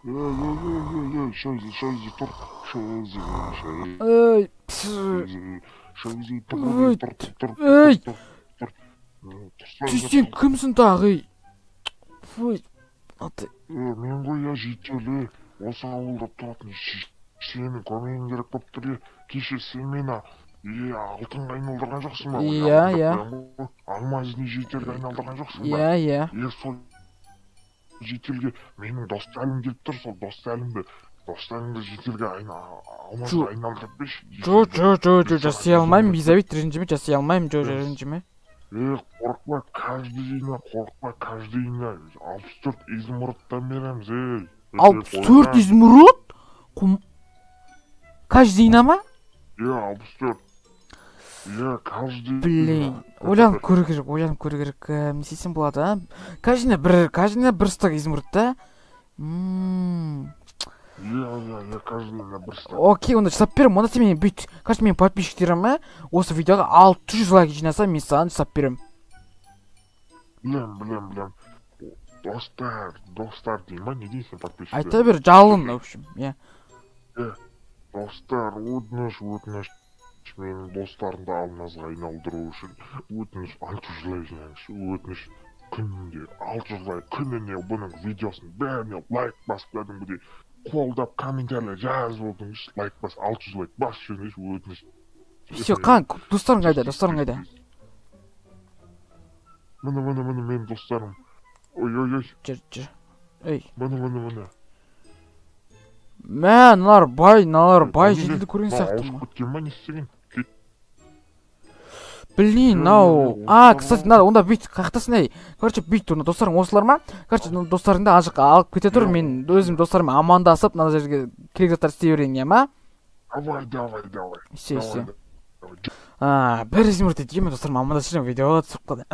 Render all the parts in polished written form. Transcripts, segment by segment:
Шайзи, тур. Шайзи, Ey. Шайзи, Ey. тур. Ey. Тұрсаңыз Сен кімсің тағы? Ой. Аты. мен ғой я жителі. Осы ауылда тұратын сенің көмегің керек болып тұр. Кеше сен мені алтынға айналдырған жоқсың ба? Иә. Алмазный жителге айналдырған жоқсың ба? Иә. Сол жителге менің достарым келіп тұр. Сол достарыңды жителге алмазға айналдырып берші. Жо, жасай алмаймын. Визавит ренжіме, жасай алмаймын. Жо, ренжіме. Қорқпа, каждыйына 64 изумрудтан береміз, 64 изумруд? Каждыйына ма? 64. Каждый. Блин, ойланып көру керек. Не істесем болады, а? Каждыйына бір стак изумруд, да? Каждыйына бір стак. Окей, онда жасап берем. Онда сен бүйт. Каждый менің подписчиктерім, осы видеоға 600 лайк жинаса, мен саған жасап берем. Білем. Достар дейм ба, не дейсің подписчиктер? Айта бер, жалын, в общем, иә. Достар, өтініш, менің достарымды алмазға айналдыру үшін өтініш 600 лайк жинаңызшы, өтініш күнінде 600 лайк, күніне бұның видеосын бәріне лайк басып кәдімгідей қолдап комментарийлер жазып отырыңыз, лайк бас, 600 лайк бас жөніңіз, өтініш. Все, достарың қайда? Міне, менің достарым. Ой. Жүр. Ей. Міне. Мә, налар бай, жеделді көрген сияқты ма? Ауысып кеткен ма, не істеген? Блин, кстати, надо, онда бүйт, қақтасын, ей. Короче, бүйт, достарың осылар ма? Короче, достарыңды ажыққа алып кете тұр, мен өзім достарым амандасып, мына жерге керек заттар істей берейін, я ма? Давай. Все. Бір изумруд дейді, мен достарым амандасып видеоға түсіп қалды.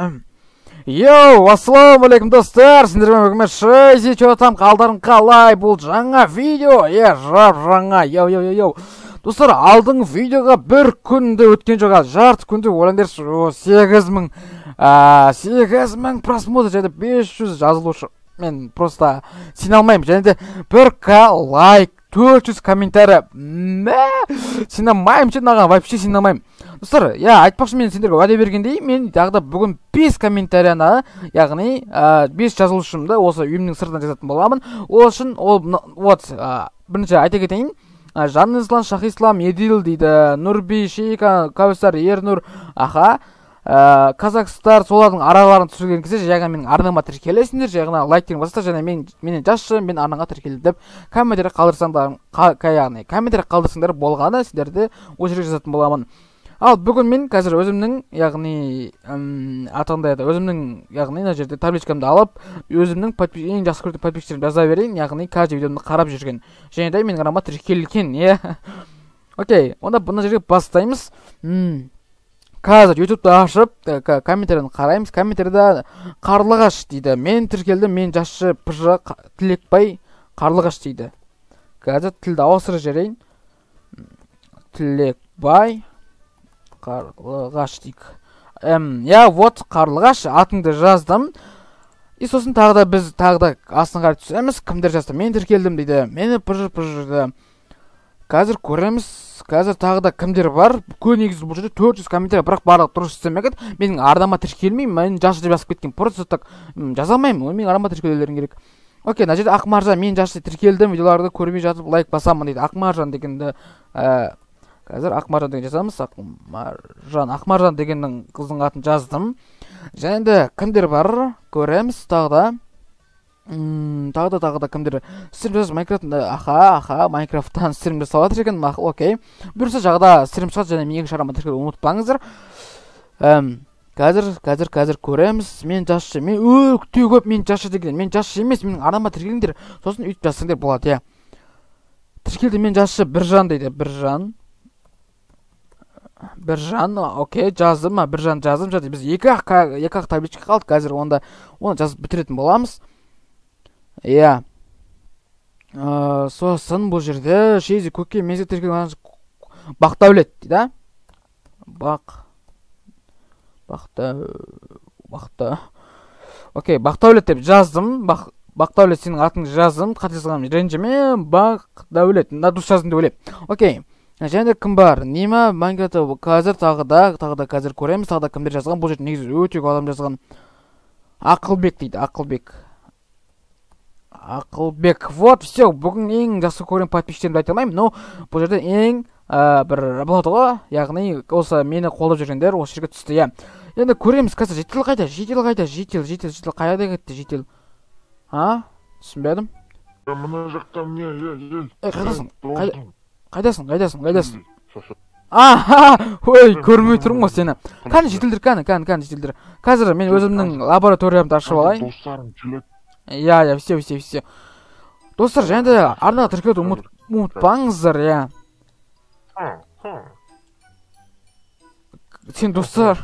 Йоу, ассалаумағалейкум достар, сендермен бүгін Шайзи, чё там, қалдарың қалай, бұл жаңа видео, жаңа, йоу. Достар, алдың видеоға бір күнді өткен жоға, жарты күнді ойландыршы, 8.000 просмотр және 500 жазылушы. Мен просто сен алмаймын, және де 1К лайк, 400 комментарий. Сен алмаймын, вообще сен алмаймын. Достар, айтпақшы, мен сендерге уәде бергендей, мен тағы бүгін 5 комментарияны, яғни 5 жазылушымды осы үйімнің сыртынан жазатын боламын. Ол үшін, бірінші айта кетейін. Жанислам, Шахислам, Едил дейді, Нұрби, Шейка, Кәусар, Ернұр, Казакстар, солардың араларын түсірген кезде жаңа менің арнама тіркелесіңдер, жаңа лайктерін басасыздар, және менен жазшы, мен арнаға тіркелдім деп комментарий қалдырсаңдар болғаны сіздерді ол жерге жазатын боламын. Ал бүгін мен қазір өзімнің, яғни мына жерде табличкамды алып, өзімнің ең жақсы көретін подписчиктерімді жаза берейін, яғни каждый видеомды қарап жүрген. Және де менің арнама тіркелген, Окей, онда бұны жерге бастаймыз. Қазір ютубты ашып, комментарияны қараймыз. Комментарияда Қарлығаш дейді. Мен тіркелдім, мен жасшы Пыжы Тілекбай Қарлығаш дейді. Қазір тілді ауыстырып жіберейін. Тілекбай Қарлығаш дейік. Қарлығаш, атыңды жаздым. Сосын тағы да астын қарай түсеміз. Кімдер жазды? Мен тіркелдім дейді. Мені Пыжы дейді. Қазір көреміз. Қазір тағы да кімдер бар? Негізі бұл жерде 400 комментарий, бірақ барлығы дұрыс істемеген. Менің арнама тіркелмеймін, мен жасшы деп жазып кеткен. Просто так жаза алмаймын, менің арнама тіркелулерің керек. Окей, мына жерде Ақмаржан, мен жасшы тіркелдім, видеоларды көрмей жатып лайк басамын дейді. Ақмаржан дегенді қазір Ақмаржан деген жазамыз. Ақмаржан дегеннің қыздың атын жаздым. Және де кімдер бар? Көреміз тағы да. Тағы да кімдер стрим жазып Майнкрафттан Майнкрафттан стрим жасап жатыр екен. Окей. Бұйырса жағда стрим шығады, және менің шарама тіркелуді ұмытпаңыздар. Қазір көреміз. Мен жасшы, мен өте көп мен жасшы деген. Мен жасшы емес, менің арнама тіркеліңдер. Сосын үйтіп жазсаңдар болады, Тіркелді, мен жасшы Біржан дейді. Біржан, окей, жаздым, Біржан жаздым. Және біз екі ақ табличка қалды. Қазір оны жазып бітіретін боламыз. Сосын бұл жерде Шейзи көкке мезет тіркелген Бақтәулет дейді. Окей, Бақтәулет деп жаздым. Бақдәулет сенің атыңды жаздым, қателесқаным ренжіме, Бақдәулет. Мына дұрыс жаздым деп ойлаймын. Окей. Және кім бар? Нема Майнкрафтта қазір тағы да қазір көреміз, тағы да кімдер жазған? Бұл жерде негізі өте көп адам жазған. Ақылбек дейді, Ақылбек. Вот, все, бүгін ең жақсы көрген подписчиктерімді айта алмаймын, но бұл жерде ең бір болады ғой, яғни осы мені қолдап жүргендер осы жерге түсті, иә. Енді көреміз қазір жетел қайда? Жетел қайда кетті жетел? Түсінбедім. Мына жақта не? Қайдасың? Ой, көрмей тұрмын ғой сені. Кәні жетілдір, кәні жетілдір. Қазір мен өзімнің лабораториямды ашып алайын. Достарым келеді. Иә, все. Достар, және де арнаға тіркелуді ұмытпаңыздар, иә. Сен достар,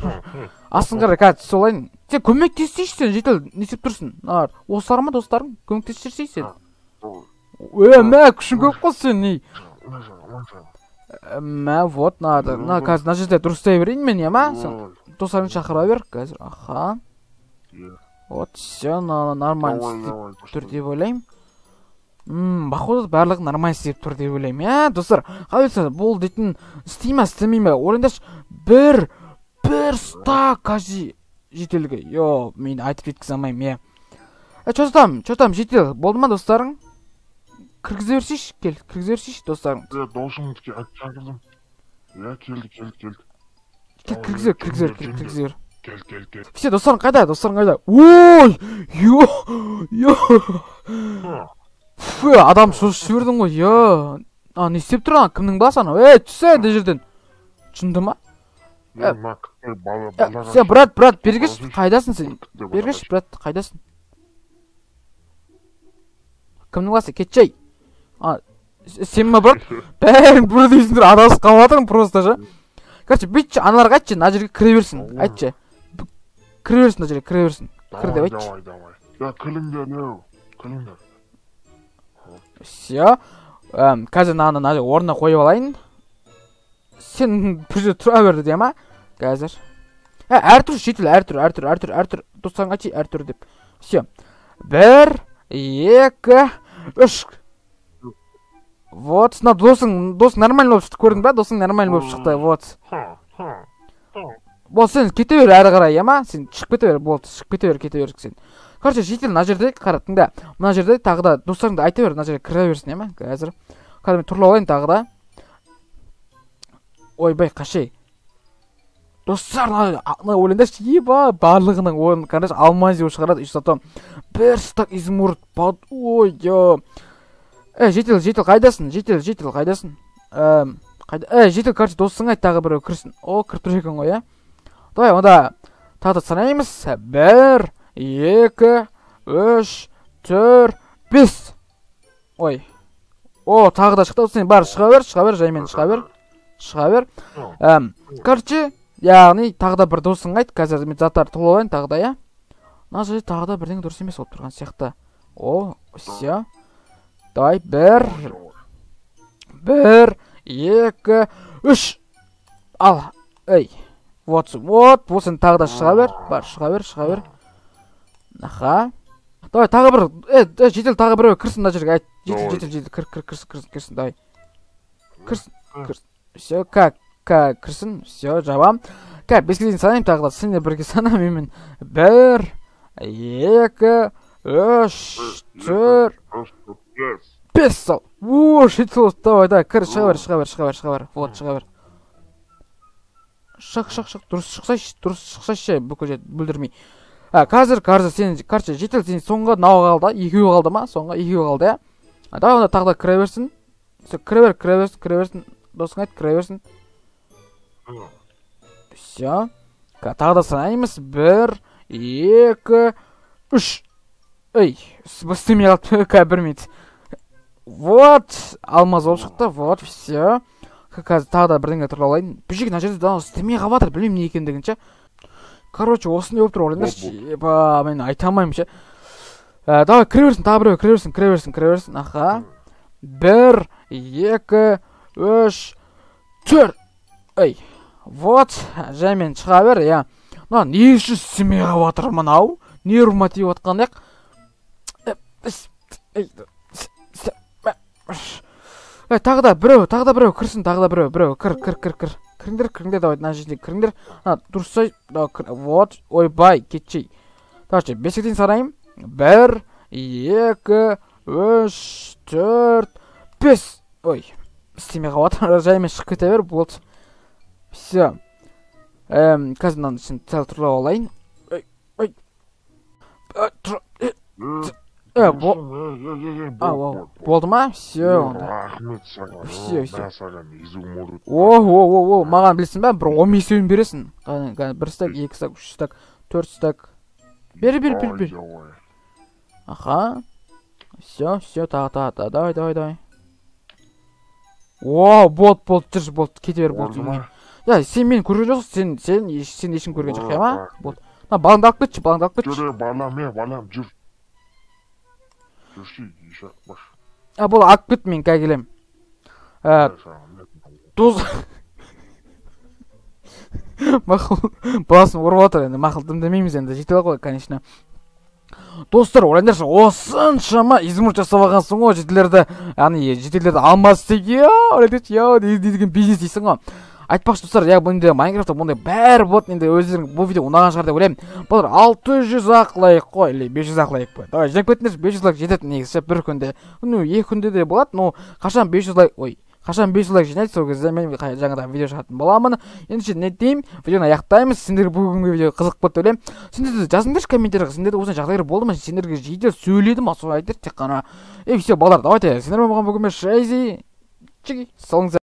астыңғара қазір солайын. Сен көмектесейші сен, жетіл, не істеп тұрсың? Осылар ма достарың? Көмектесейші сен. Мә, күшін көп қос сен, не? Вот, надо. Қазір, на жерде дұрыстай берейін мен, ема? Достарын шақыра бер, қазір. Аха. Вот, все, нормально істеп тұр деп ойлаймын. Бақуды барлығы нормально істеп тұр деп ойлаймын. Достар, қалайса, бұл дейтін істей ма, істемей ма? Орындаш, бір стак кажи жетелігі. Йо, мен айтып жеткізе алмаймын, Чо там, жетел, болды ма достарың? Кіргізе берсейші, достарың. Досыңды шақырдым. Келді. Кіргізе бер. Кел. Все, достарың қайда? Ой, Фу, адам шошып жібердің ғой, не істеп тұрған? Кімнің баласы анау? Түссе де жерден. Шынды ма? Все, брат, бергеш, қайдасың сен? Бергеш, брат, қайдасың? Кімнің баласы? Кетшей. Сен ма, брат? Бәрін бұр дейсіңдер, адасып қалыватырың просто жа. Короче, бүйтші, аналарға айтшы, на жерге кіре берсін. Айтшы. Кіре берсін, на жерге, кіре берсін. Кір деп айтшы. Күліңдер. Все. Қазір на орнына қойып алайын. Сен бір жерде тұра берді де ма? Қазір. Әртүр жетіл, әртүр. Достарың айтшы, әртүр деп. Все. 1, 2, 3. Вот, досың нормально болып шықты, көрдің ба? Досың нормально болып шықты, вот. Бол, сен кете бер әрі қарай, ема? Сен шығып кете бер, болды, кете бер сен. Короче, жетел, мына жерде қараттың да. Мына жерде тағы да достарыңды айта бер, мына жерге кіре берсін, ема? Қазір. Қазір мен тұрлап алайын тағы да. Ойбай, қашай. Достар, ойландыршы, еба, барлығының ойын, қандаш, алмазио шығарады, үшсатам. Бір стак измурт, ой, жетел, қайдасың? Жетел, қайдасың? Жетел, короче, досың айт тағы біреу кірсін. Кіріп тұр екен ғой, Давай, онда тағы да санаймыз. 1, 2, 3, 4, 5. Ой. Тағы да шықты. Сен бар, шыға бер, жаймен шыға бер. Короче, яғни тағы да бір досың айт. Қазір мен заттар тұлы олайын тағы да, Мына жерде тағы да бірден дұрыс емес болып тұрған сияқты. Все. Давай, 1, 2, 3. Ал, Вот, болсын тағы да шыға бер. Бар, шыға бер. Аха. Давай, тағы бір, жетел тағы біреу кірсін мына жерге, айт. Жетел, кірсін, давай. Кірсін. Все, кірсін, все, жабам. 5-ке дейін санайым тағы да, сен де бірге санам емен. 1, 2, 3, 4, 5 сал. Жетел, давай, кір, шыға бер. Вот, шыға бер. Шық, дұрыс шықсайшы, бүкіл жет, бүлдірмей. Қазір сен, короче, жетел сен соңға науға қалды, екеуі қалды ма? Соңға екеуі қалды, Давай, онда тағы да кіре берсін. Кіре берсін. Досың айт, кіре берсін. Все. Тағы да санаймыз. 1, 2, 3. Істемей қалды, білмейді. Вот, алмаз болып шықты, вот, все. Қазір тағы да бірдеңе тұрып алайын. Бұл жерге мына жерде істемей қалып жатыр, білмеймін не екендігін, Короче, осындай болып тұр, орындыршы. Мен айта алмаймын, Давай, кіре берсін, тағы біреу, кіре берсін. Аха. 1, 2, 3, 4. Вот, жаймен шыға бер, Не үшін істемей қалып жатыр мынау? Не ұрма тиіп отқандық? тағы да біреу кірсін, тағы да біреу кір. Кіріңдер, давай, мына жерге кіріңдер. Дұрыс, вот, ойбай, кетшей. Давай, бесіктен сарайым. 1, 2, 3, 4, 5. Ой, істемей қалады, жаймен шығып кете бер, болды. Все. Қазір мынаны үшін сәл тұрлап алайын. Болды ма? Все, онда. Рахмет саған. Все. Мен саған езуім ауырады. Маған білсін бе, бір 15 сөйін бересің. 1 стак, 2 стак, 3 стак, 4 стак. Бер. Аха. Все, тағы. Давай. Болды, кете бер, болды. Сен мені көрген жоқсың, сен ешін көрген жоқ, ма? Болды. Балаңды алып кетші. Жүре, балам, жүр. Жүрші, ешақ баш. Бол, алып кет, мен кәй келем. Доз... Мақыл, баласын ұрып отыр, енді мақыл демейміз енді, жетел ғой, конечно. Достар, ойлаңдаршы, осыншама измұрт жасап алғансың ғой, жетелерді алмас істеге, деген бизнес дейсің ғой. Айтпақшы достар, бұнда Майнкрафтта бұндай бәрі болады. Енді өздерің бұл видео ұнаған шығар деп ойлаймын. Бұлар 600 ақ лайк қой, или 500 ақ лайк қой. Давай, жеңіп кетіңдер, 500 лайк жетеді негізі бір күнде. 2 күнде де болады. Қашан 500 лайк, қашан 500 лайк жинайды, сол кезде мен жаңадан видео шығатын боламын. Ендеше не деймін, видеоны аяқтаймыз. Сендер бүгінгі видео қызық болды деп ойлаймын. Сендер жазыңдаршы комменттерге, сендерде осындай жағдайлар болды ма? Сендерге жиі сөйледім, сол айтыр тек қана. Все, балалар, давайте, сендермен болған бүгінгі шайзи. Салыңыздар.